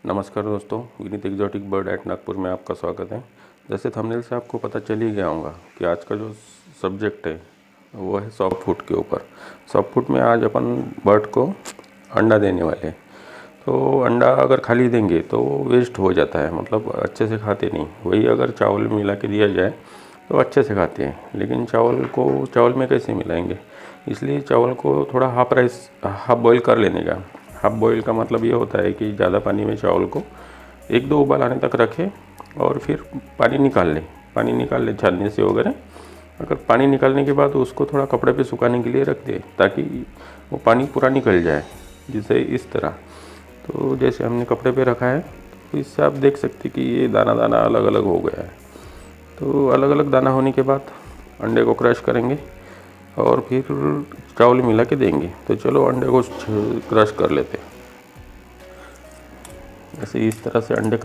नमस्कार दोस्तों, Vineet exotic bird at Nagpur में आपका स्वागत है। जैसे थंबनेल से आपको पता चल ही गया होगा कि आज का जो सब्जेक्ट है वो है सॉफ्ट फूड के ऊपर। सॉफ्ट फूड में आज अपन बर्ड को अंडा देने वाले हैं। तो अंडा अगर खाली देंगे तो वेस्ट हो जाता है, मतलब अच्छे से खाते नहीं। वही अगर चावल में मिला के दिया जाए तो अच्छे से खाते हैं, लेकिन चावल में कैसे मिलाएंगे। इसलिए चावल को थोड़ा हाफ बॉईल कर लेने का। हाफ बॉईल का मतलब ये होता है कि ज़्यादा पानी में चावल को 1-2 उबाल आने तक रखें और फिर पानी निकाल ले छानने से वगैरह। अगर पानी निकालने के बाद उसको थोड़ा कपड़े पे सुखाने के लिए रख दे ताकि वो पानी पूरा निकल जाए, जिससे इस तरह। तो जैसे हमने कपड़े पे रखा है तो इससे आप देख सकते कि ये दाना दाना अलग अलग हो गया है। तो अलग अलग दाना होने के बाद अंडे को क्रश करेंगे और फिर चावल मिला के देंगे। तो चलो अंडे को क्रश कर लेते हैं। ऐसे इस तरह से अंडे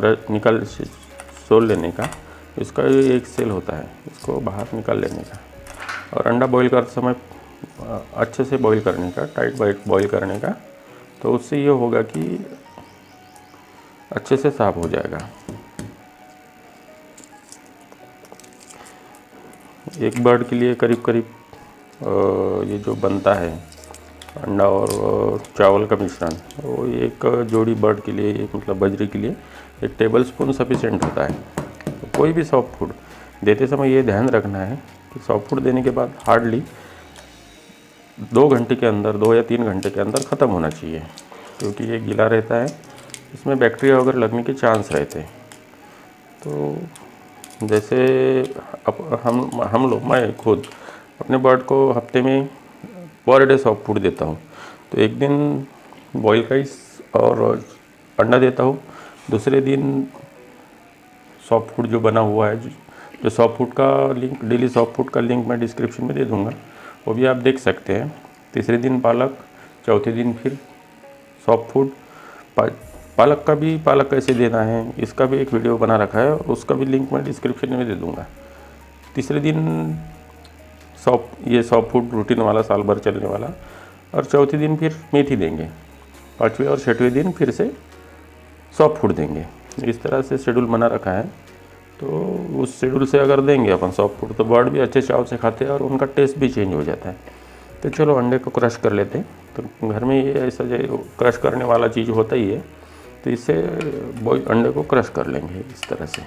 सोल लेने का। इसका एक सेल होता है, इसको बाहर निकाल लेने का और अंडा बॉईल करते समय अच्छे से बॉईल करने का, टाइट बॉईल करने का। तो उससे ये होगा कि अच्छे से साफ हो जाएगा। एक बर्ड के लिए करीब करीब ये जो बनता है अंडा और चावल का मिश्रण, वो एक जोड़ी बर्ड के लिए, मतलब बजरी के लिए 1 टेबल स्पून सफिशिएंट होता है। तो कोई भी सॉफ्ट फूड देते समय ये ध्यान रखना है कि सॉफ्ट फूड देने के बाद हार्डली 2 घंटे के अंदर, 2 या 3 घंटे के अंदर ख़त्म होना चाहिए, क्योंकि ये गीला रहता है, इसमें बैक्टीरिया वगैरह लगने के चांस रहते हैं। तो जैसे मैं खुद अपने बर्ड को हफ्ते में पर डे सॉफ्ट फूड देता हूँ। तो एक दिन बॉयल राइस और अंडा देता हूँ, दूसरे दिन सॉफ्ट फूड जो बना हुआ है, जो सॉफ्ट फूड का लिंक, डेली सॉफ्ट फूड का लिंक मैं डिस्क्रिप्शन में दे दूँगा, वो भी आप देख सकते हैं। तीसरे दिन पालक, चौथे दिन फिर सॉफ्ट फूड। पालक कैसे देना है इसका भी एक वीडियो बना रखा है, उसका भी लिंक मैं डिस्क्रिप्शन में दे दूँगा। तीसरे दिन सॉफ्ट फूड रूटीन वाला, साल भर चलने वाला, और चौथे दिन फिर मेथी देंगे। 5वें और 6वें दिन फिर से सॉफ्ट फूड देंगे। इस तरह से शेड्यूल बना रखा है। तो उस शेड्यूल से अगर देंगे अपन सॉफ्ट फूड तो बर्ड भी अच्छे चाव से खाते हैं और उनका टेस्ट भी चेंज हो जाता है। तो चलो अंडे को क्रश कर लेते हैं। तो घर में ये ऐसा जो क्रश करने वाला चीज़ होता ही है, तो इससे अंडे को क्रश कर लेंगे इस तरह से।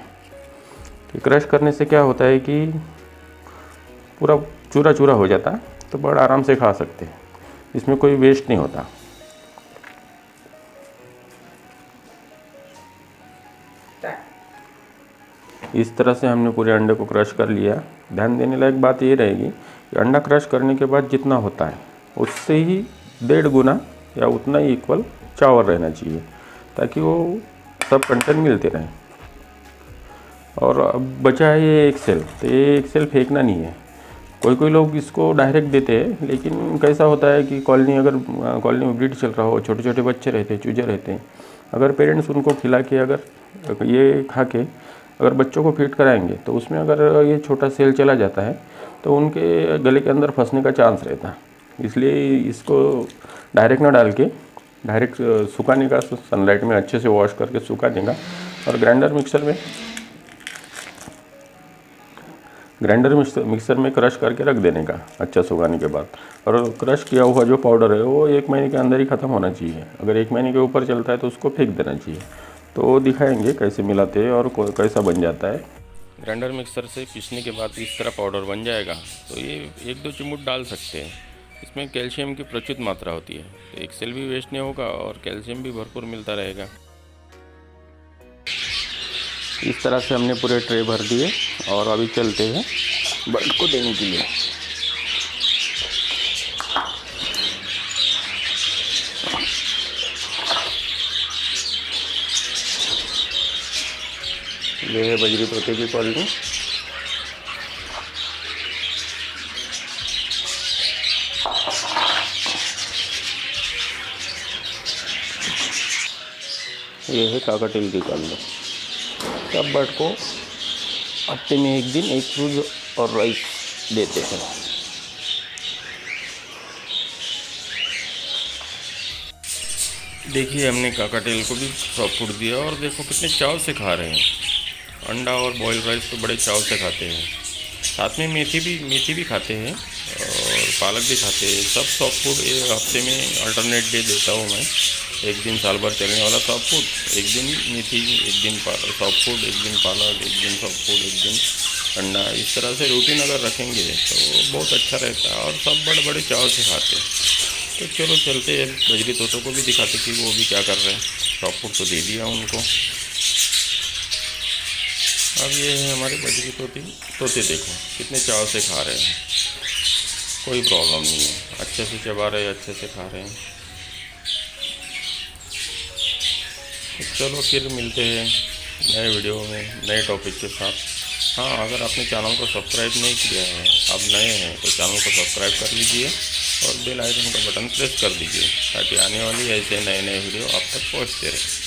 तो क्रश करने से क्या होता है कि पूरा चूरा चूरा हो जाता है, तो बर्ड आराम से खा सकते हैं, इसमें कोई वेस्ट नहीं होता। इस तरह से हमने पूरे अंडे को क्रश कर लिया। ध्यान देने लायक बात ये रहेगी कि अंडा क्रश करने के बाद जितना होता है उससे ही 1.5 गुना या उतना ही इक्वल चावल रहना चाहिए, ताकि वो सब कंटेंट मिलते रहें। और अब बचा है ये 1 सेल, तो ये 1 सेल फेंकना नहीं है। कोई लोग इसको डायरेक्ट देते हैं, लेकिन कैसा होता है कि कॉलोनी में ब्रीड चल रहा हो, छोटे छोटे बच्चे रहते हैं, चूजे रहते हैं। अगर पेरेंट्स उनको खिला के, अगर ये खा के अगर बच्चों को फीड कराएंगे, तो उसमें अगर ये छोटा सेल चला जाता है तो उनके गले के अंदर फंसने का चांस रहता है। इसलिए इसको डायरेक्ट ना डाल के डायरेक्ट सुखाने का, सनलाइट में अच्छे से वॉश करके सुखा देगा और ग्राइंडर मिक्सर में क्रश करके रख देने का, अच्छा सुखाने के बाद। और क्रश किया हुआ जो पाउडर है वो 1 महीने के अंदर ही ख़त्म होना चाहिए। अगर 1 महीने के ऊपर चलता है तो उसको फेंक देना चाहिए। तो दिखाएंगे कैसे मिलाते हैं और कैसा बन जाता है। ग्राइंडर मिक्सर से पीसने के बाद इस तरह पाउडर बन जाएगा। तो ये 1-2 चिमूट डाल सकते हैं। इसमें कैल्शियम की प्रचुर मात्रा होती है, तो 1 सेल भी वेस्ट नहीं होगा और कैल्शियम भी भरपूर मिलता रहेगा। इस तरह से हमने पूरे ट्रे भर दिए और अभी चलते हैं बर्ड को देने के लिए। ये है बजरी तोते की कॉलोनी। ये है काकाटेल की कॉलोनी। सब बर्ड को हफ्ते में 1 दिन 1 फ्रूट और राइस देते हैं। देखिए हमने काकाटेल को भी सॉफ्ट फूड दिया और देखो कितने चाव से खा रहे हैं। अंडा और बॉयल राइस तो बड़े चाव से खाते हैं। साथ में मेथी भी खाते हैं और पालक भी खाते हैं। सब सॉफ्ट फूड एक हफ्ते में अल्टरनेट डे देता हूँ मैं। एक दिन साल भर चलने वाला सॉफ्ट फूड, एक दिन मेथी, एक दिन सॉफ्ट फूड, एक दिन पालक, एक दिन सॉफ्ट फूड, एक दिन अंडा। इस तरह से रूटीन अगर रखेंगे तो बहुत अच्छा रहता है और सब बड़े बड़े चाव से खाते हैं। तो चलो चलते हैं, बजरी तोतों को भी दिखाते कि वो भी क्या कर रहे हैं। सॉफ्ट फूड तो दे दिया उनको। अब ये है हमारे बजरी तोते देखो कितने चाव से खा रहे हैं। कोई प्रॉब्लम नहीं है, अच्छे से चबा रहे हैं, अच्छे से खा रहे हैं। तो चलो फिर मिलते हैं नए वीडियो में नए टॉपिक के साथ। हाँ, अगर आपने चैनल को सब्सक्राइब नहीं किया है, आप नए हैं तो चैनल को सब्सक्राइब कर लीजिए और बेल आइकन का बटन प्रेस कर दीजिए ताकि आने वाली ऐसे नए नए वीडियो आप तक पहुँचते रहे।